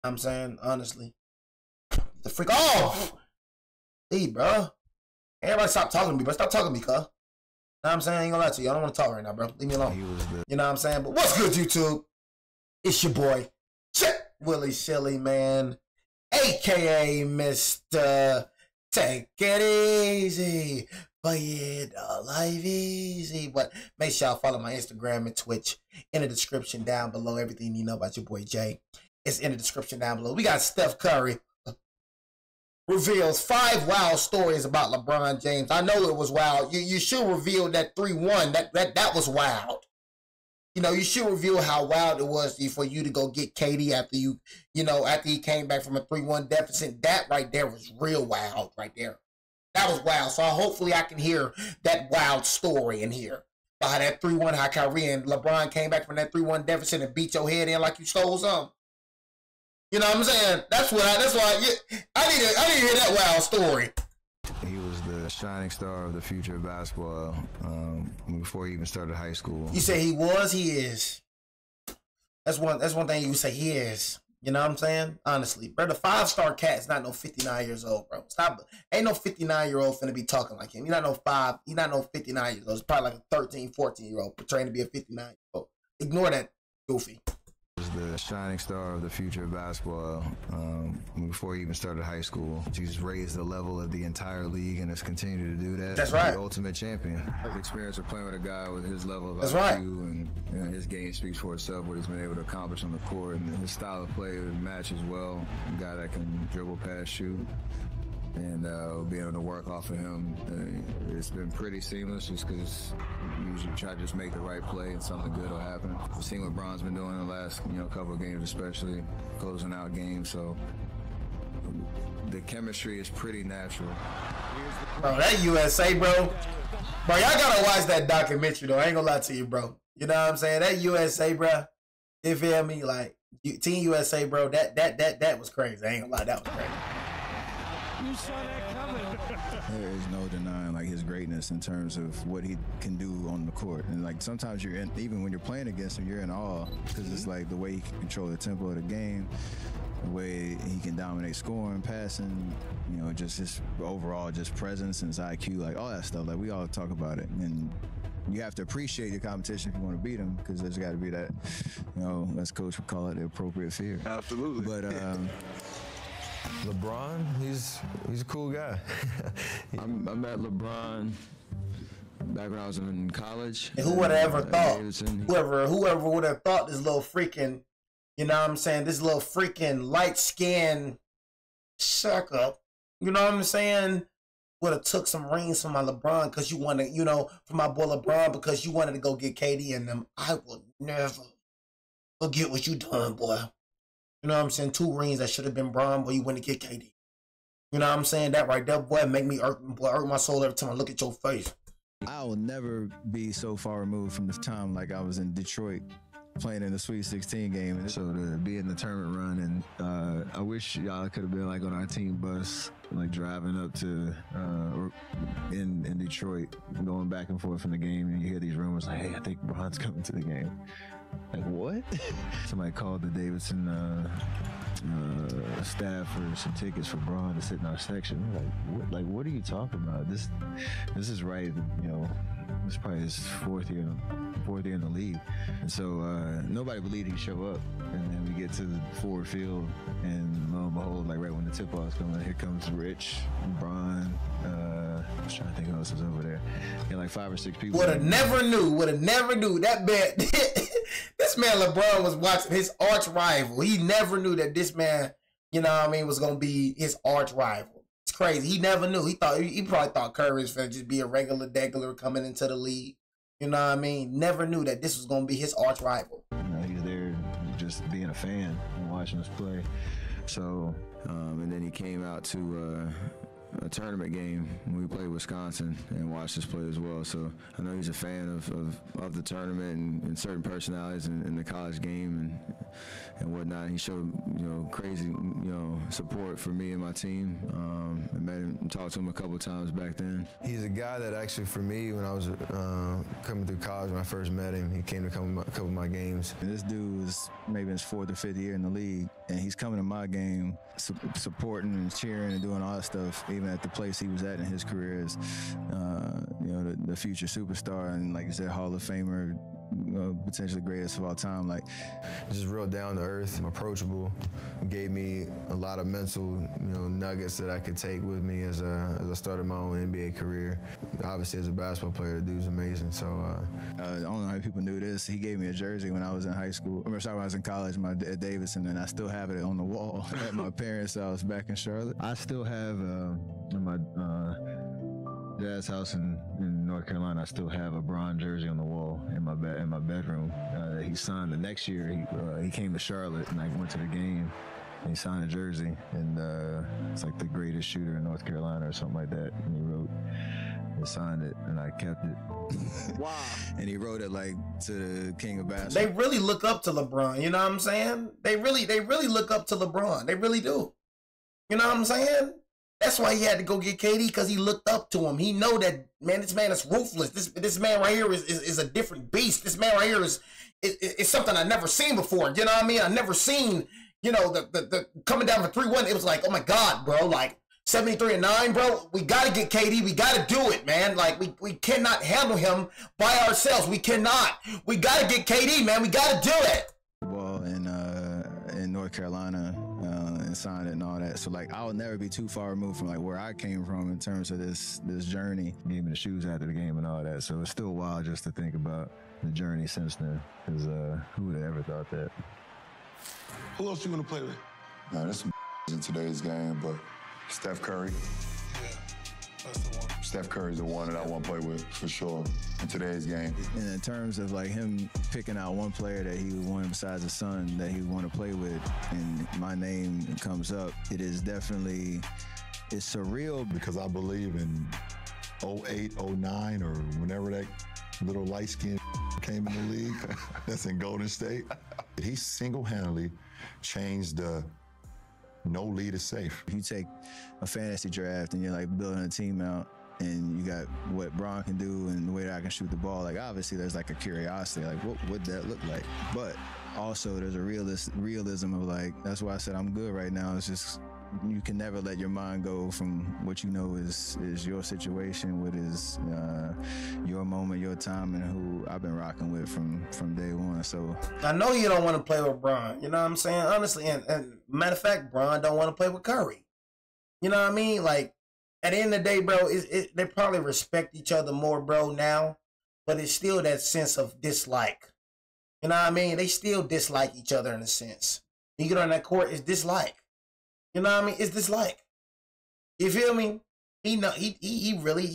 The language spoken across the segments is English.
I'm saying, honestly. The freak off! Hey, bro. Everybody stop talking to me, bro. Stop talking to me, cuz. You know what I'm saying? I ain't gonna lie to you. I don't want to talk right now, bro. Leave me alone. You know what I'm saying? But what's good, YouTube? It's your boy, Willie Silly, man. A.K.A. Mr. Take It Easy. But yeah, life easy. But make sure y'all follow my Instagram and Twitch in the description down below. Everything you know about your boy Jay is in the description down below. We got Steph Curry reveals 5 wild stories about LeBron James. I know it was wild. You should reveal that 3-1. That was wild. You know, you should reveal how wild it was for you to go get KD after after he came back from a 3-1 deficit. That right there was real wild right there. That was wild. So hopefully I can hear that wild story in here. How that 3-1, how Kyrie and LeBron came back from that 3-1 deficit and beat your head in like you stole something. You know what I'm saying? That's why I need to hear that wild story. He was the shining star of the future of basketball before he even started high school. You say he was, he is. That's one thing you say he is. You know what I'm saying? Honestly, bro, the 5-star cat's not no 59 years old, bro. Stop. Ain't no 59-year-old finna be talking like him. He's not no 59 years old. It's probably like a 13, 14-year-old portraying to be a 59-year-old. Ignore that, goofy. Was the shining star of the future of basketball before he even started high school. He's raised the level of the entire league and has continued to do that. That's right. The ultimate champion. The experience of playing with a guy with his level of That's IQ right. And his game speaks for itself, what he's been able to accomplish on the court, and his style of play matches well. A guy that can dribble, pass, shoot. And being able to work off of him, it's been pretty seamless just because you usually try to just make the right play and something good will happen. We've seen what Bron's been doing in the last couple of games, especially closing out games. So the chemistry is pretty natural. Bro, that USA, bro. Bro, y'all gotta watch that documentary, though. I ain't gonna lie to you, bro. You know what I'm saying? That USA, bro. You feel me? Like, Team USA, bro, that was crazy. I ain't gonna lie, that was crazy. You saw that coming. There is no denying like his greatness in terms of what he can do on the court, and like sometimes even when you're playing against him, you're in awe because it's like the way he can control the tempo of the game, the way he can dominate scoring, passing, just his overall just presence and his IQ, like all that stuff. Like we all talk about it, and you have to appreciate your competition if you want to beat him because there's got to be that, as coach would call it, the appropriate fear. Absolutely. But LeBron, he's a cool guy. I met LeBron back when I was in college. And who would have ever thought? Whoever would have thought this little freaking, you know what I'm saying? This little freaking light-skinned sucker, you know what I'm saying? Would have took some rings from my LeBron because you wanted, from my boy LeBron because you wanted to go get KD and them. I will never forget what you done, boy. You know what I'm saying? 2 rings that should have been Bron, boy, you went to get KD. You know what I'm saying? That right there, boy, make me hurt my soul every time I look at your face. I will never be so far removed from the time like I was in Detroit playing in the Sweet 16 game. And so to be in the tournament run, and I wish y'all could have been like on our team bus, like driving up to in Detroit, going back and forth from the game, and you hear these rumors like, hey, I think Bron's coming to the game. Like, what? Somebody called the Davidson staff for some tickets for Bron to sit in our section. Like, what are you talking about? This is right, this is probably his fourth year in the league. And so nobody believed he'd show up. And then we get to the forward field, and lo and behold, like right when the tip-off's coming, here comes Rich, Bron, I was trying to think who else was over there. Yeah, like 5 or 6 people. Would have never knew that man, this man LeBron was watching his arch rival. He never knew that this man, was going to be his arch rival. It's crazy. He never knew. He probably thought Curry was going to just be a regular coming into the league. You know what I mean? Never knew that this was going to be his arch rival. He's there just being a fan and watching us play. So, and then he came out to a tournament game when we played Wisconsin and watched us play as well. So I know he's a fan of the tournament and certain personalities in the college game and whatnot. He showed crazy support for me and my team. I met him and talked to him a couple times back then. He's a guy that actually, for me, when I was coming through college, when I first met him, he came to a couple of my games. And this dude was maybe in his 4th or 5th year in the league. and he's coming to my game, supporting and cheering and doing all that stuff, even at the place he was at in his career as, you know, the future superstar and, like you said, Hall of Famer, potentially greatest of all time. Like, just real down to earth, approachable. Gave me a lot of mental, nuggets that I could take with me as I started my own NBA career. Obviously, as a basketball player, the dude's amazing. So I don't know how many people knew this. He gave me a jersey when I was in high school. When I was in college, at Davidson, and I still have it on the wall at my parents' house back in Charlotte. I still have in my dad's house in North Carolina. I still have a LeBron jersey on the wall in my bedroom. He signed the next year. He came to Charlotte, and I went to the game. And he signed a jersey, and it's like the greatest shooter in North Carolina or something like that. And he signed it, and I kept it. Wow! And he wrote it like to the king of basketball. They really look up to LeBron. You know what I'm saying? They really look up to LeBron. They really do. You know what I'm saying? That's why he had to go get KD, because he looked up to him. He know that, man, this man is ruthless. This man right here is a different beast. This man right here is something I never seen before. You know what I mean? I never seen, the coming down for 3-1. It was like, oh my God, bro, like 73-9, bro. We got to get KD. We got to do it, man. Like, we cannot handle him by ourselves. We cannot. We got to get KD, man. We got to do it. Well, in North Carolina, and signed it and all that. So, like, I'll never be too far removed from, like, where I came from in terms of this journey. Gave me the shoes after the game and all that. So it's still wild just to think about the journey since then. Because who would have ever thought that? Who else you gonna play with? There's some in today's game, but Steph Curry. Yeah, that's the one. Steph Curry's the one that I want to play with for sure in today's game. And in terms of, like, him picking out one player that he would want besides his son that he would want to play with, and my name comes up, it is definitely, it's surreal. Because I believe in 08, 09, or whenever that little light skin came in the league, that's in Golden State. He single-handedly changed the no lead is safe. If you take a fantasy draft and you're, like, building a team out, and you got what Bron can do and the way that I can shoot the ball, like, obviously there's, like, a curiosity, like, what would that look like? But also there's a realism of, like, that's why I said I'm good right now. It's just, you can never let your mind go from what you know is your situation, what is your moment, your time, and who I've been rocking with from day one. So I know you don't want to play with Bron. You know what I'm saying? Honestly, and matter of fact, Bron don't want to play with Curry. You know what I mean? Like, at the end of the day, bro, they probably respect each other more, bro, now. But it's still that sense of dislike. You know what I mean? They still dislike each other in a sense. When you get on that court, it's dislike. You know what I mean? It's dislike. You feel me? He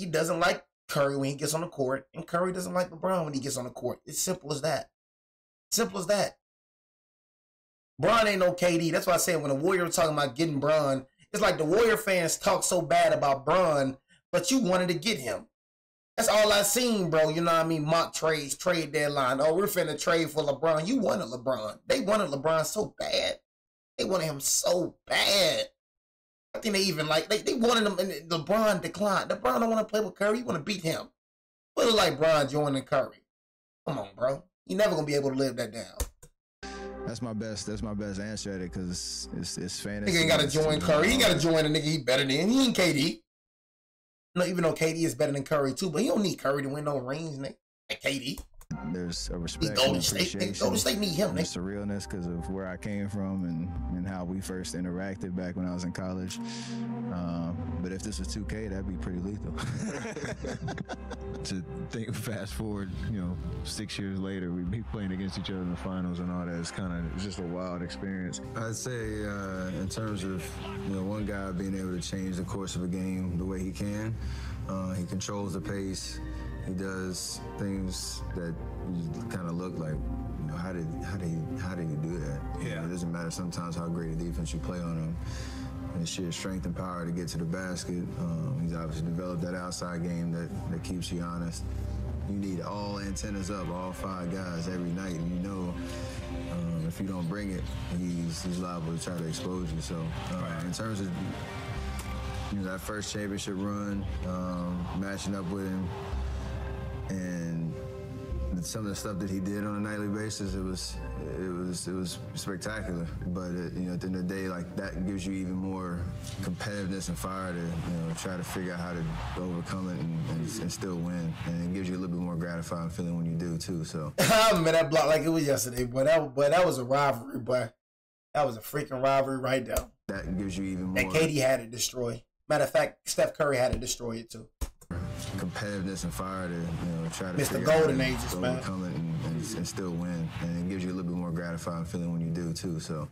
doesn't like Curry when he gets on the court, and Curry doesn't like LeBron when he gets on the court. It's simple as that. Simple as that. Bron ain't no KD. That's why I said when the Warriors were talking about getting Bron, it's like the Warrior fans talk so bad about Bron, but you wanted to get him. That's all I seen, bro. You know what I mean? Mock trades, trade deadline. Oh, we're finna trade for LeBron. You wanted LeBron. They wanted LeBron so bad. They wanted him so bad. I think they even they wanted him, and LeBron declined. LeBron don't want to play with Curry. You want to beat him. What is like Bron joining Curry? Come on, bro. You never gonna be able to live that down. That's my best answer at it, because it's fantasy. Nigga ain't gotta join Curry. He ain't gotta join a nigga he better than. He ain't KD. No, even though KD is better than Curry too, but he don't need Curry to win no rings, nigga. Like KD. There's a respect Golden and appreciation. Golden State need him, There's a realness because of where I came from and how we first interacted back when I was in college. But if this was 2K, that'd be pretty lethal. To think, fast forward, 6 years later, we'd be playing against each other in the finals and all that. It's just a wild experience. I'd say in terms of one guy being able to change the course of a game the way he can, he controls the pace. He does things that you kind of look like, how did you do that? Yeah. It doesn't matter sometimes how great a defense you play on him. And sheer strength and power to get to the basket. He's obviously developed that outside game that keeps you honest. You need all antennas up, all 5 guys every night, and if you don't bring it, he's liable to try to expose you. So in terms of that first championship run, matching up with him, and some of the stuff that he did on a nightly basis, it was spectacular. But at the end of the day, like, that gives you even more competitiveness and fire to try to figure out how to overcome it and still win. And it gives you a little bit more gratifying feeling when you do too. So I remember that block like it was yesterday, boy. That was a rivalry, boy. That was a freaking rivalry right there. That gives you even more. And KD had it destroy. Matter of fact, Steph Curry had to destroy it too. Competitiveness and fire to try to Mr. figure Golden out Ages, to man. overcome it and still win. And it gives you a little bit more gratifying feeling when you do too. So,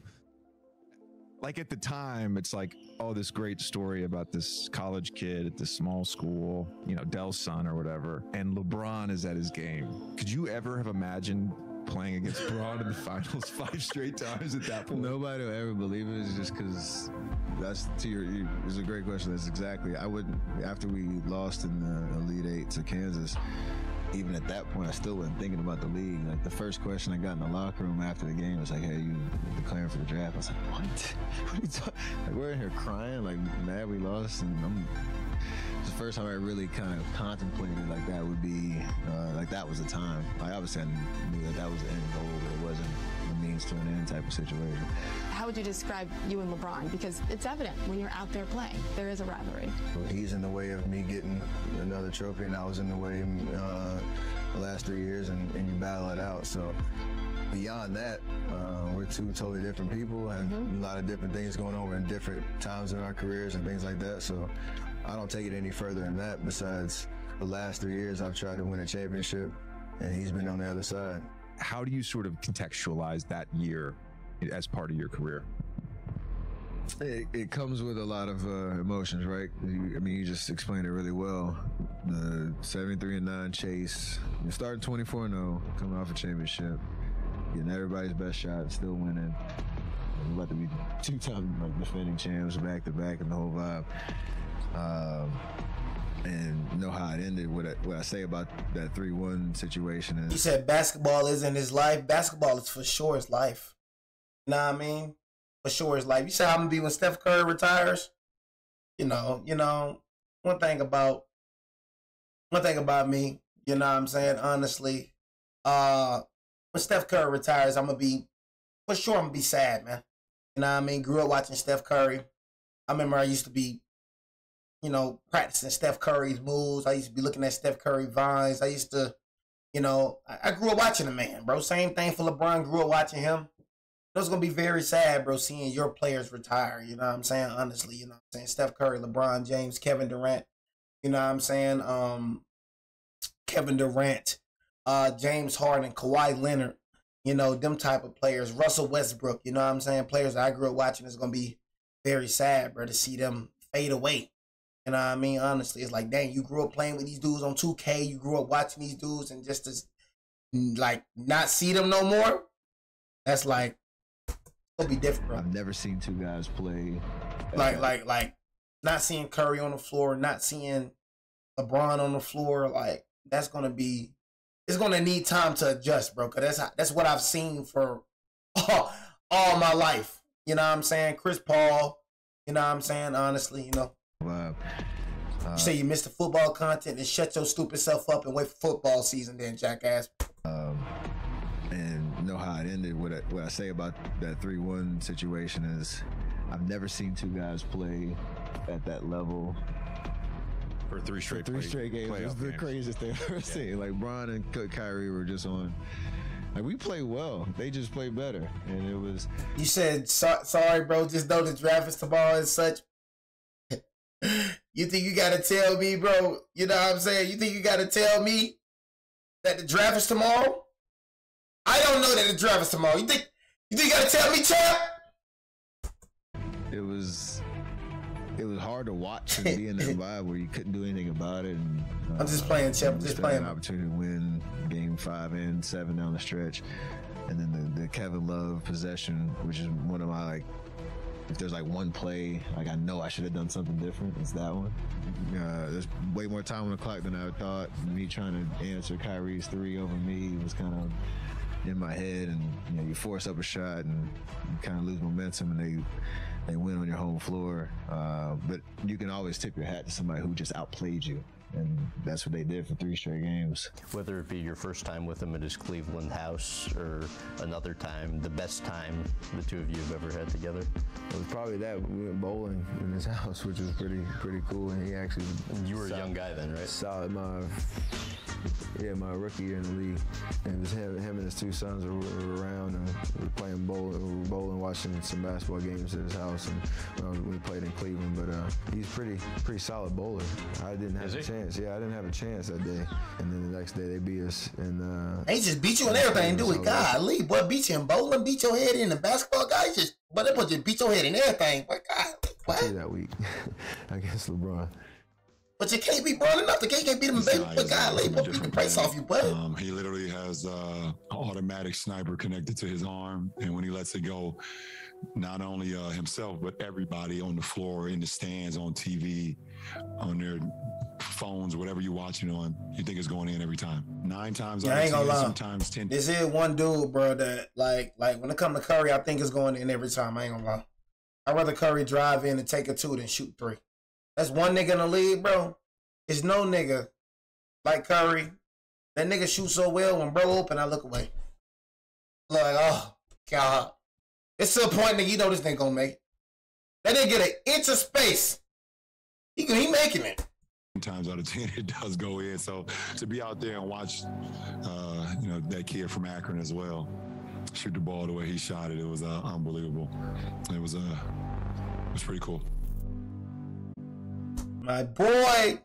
like, at the time, it's like, oh, this great story about this college kid at this small school, Dell's son or whatever, and LeBron is at his game. Could you ever have imagined playing against LeBron in the finals 5 straight times at that point? Nobody will ever believe it. It's just because that's it's a great question. That's exactly. I wouldn't, after we lost in the Elite Eight to Kansas, even at that point, I still wasn't thinking about the league. Like, the first question I got in the locker room after the game was like, "Hey, you declaring for the draft?" I was like, "What? What are you talking?" Like, we're in here crying, like, mad we lost, and it's the first time I really kind of contemplated like that would be, like, that was the time. Like, obviously I knew that was the end goal, but it wasn't a means to an end type of situation. How would you describe you and LeBron? Because it's evident when you're out there playing, there is a rivalry. well, he's in the way of me getting another trophy, and I was in the way the last 3 years, and you battle it out. So beyond that, we're two totally different people, have a lot of different things going on. We're in different times in our careers and things like that. So I don't take it any further than that. Besides, the last 3 years, I've tried to win a championship, and he's been on the other side. How do you sort of contextualize that year as part of your career? It comes with a lot of emotions, right? You just explained it really well. The 73-9 chase, you're starting 24-0, coming off a championship, getting everybody's best shot, and still winning. We're about to be 2-time defending champs back to back, and the whole vibe. And know how it ended. What I say about that 3-1 situation is, He said basketball isn't his life. Basketball is for sure his life. You know what I mean? For sure his life. You say I'm gonna be when Steph Curry retires. One thing about me, you know what I'm saying, honestly, when Steph Curry retires, I'm gonna be sad, man. You know what I mean? Grew up watching Steph Curry. I remember I used to be, practicing Steph Curry's moves. I used to be looking at Steph Curry vines. I used to, I grew up watching the man, bro. Same thing for LeBron. Grew up watching him. It was going to be very sad, bro, seeing your players retire. You know what I'm saying? Honestly, you know what I'm saying? Steph Curry, LeBron James, Kevin Durant. You know what I'm saying? Kevin Durant, James Harden, Kawhi Leonard. Them type of players. Russell Westbrook, you know what I'm saying? Players that I grew up watching. It's going to be very sad, bro, to see them fade away. You know what I mean? Honestly, it's like, dang, you grew up playing with these dudes on 2K. You grew up watching these dudes, and just to, not see them no more, that's like, it'll be different, bro. I've never seen two guys play. Like, not seeing Curry on the floor, not seeing LeBron on the floor, like, that's going to be, it's going to need time to adjust, bro, because that's what I've seen for all my life. You know what I'm saying? Chris Paul, you know what I'm saying? Honestly, you say you missed the football content and shut your stupid self up and wait for football season then, jackass. And know how it ended. What I say about that 3-1 situation is, I've never seen two guys play at that level For three straight games. It's the craziest thing I've ever seen. Like, Bron and Kyrie were just on. Like, we play well. They just play better. And it was... You said, sorry, bro, just know the draft is tomorrow and such. You think you got to tell me, bro? You know what I'm saying? You think you got to tell me that the draft is tomorrow? I don't know that the draft is tomorrow. You think you got to tell me, champ? It was hard to watch and be in that vibe where you couldn't do anything about it. And, I'm just playing, champ. I'm just playing. An opportunity to win game 5 and 7 down the stretch. And then the Kevin Love possession, which is one of my, if there's one play, I know I should have done something different, it's that one. There's way more time on the clock than I thought. Me trying to answer Kyrie's 3 over me was kind of in my head, and you force up a shot and you kind of lose momentum, and they win on your home floor. But you can always tip your hat to somebody who just outplayed you. And that's what they did for 3 straight games. Whether it be your first time with him at his Cleveland house or another time, the best time the two of you have ever had together? It was probably that. We went bowling in his house, which was pretty cool. And he actually... You were a young guy then, right? Solid my rookie year in the league. And it was him and his 2 sons were around, and we were playing bowling, watching some basketball games at his house, and we played in Cleveland. But he's pretty solid bowler. I didn't have a chance. Yeah, I didn't have a chance that day. And then the next day they beat us. And they just beat you in everything, do it. Golly, boy, beat you in bowling, beat your head in the basketball guys. But they just beat your head in everything. But God, what? That week against LeBron. But you can't beat Braun enough. You can't beat him, baby. But golly, boy, beat the price off you, buddy. He literally has an automatic sniper connected to his arm, and when he lets it go, not only himself, but everybody on the floor, in the stands, on TV, on their phones, whatever you're watching on, you think it's going in every time. 9 times out of 10, sometimes 10. This is one dude, bro, that like when it comes to Curry, I think it's going in every time. I ain't gonna lie. I'd rather Curry drive in and take a 2 than shoot 3. That's one nigga in the league, bro. It's no nigga like Curry. That nigga shoot so well when bro open, I look away. Like, oh, God. It's to a point, nigga, you know this nigga gonna make it. That nigga get an inch of space. He making it. Times out of 10, it does go in. So to be out there and watch, that kid from Akron as well shoot the ball the way he shot it, it was unbelievable. It was pretty cool. My boy.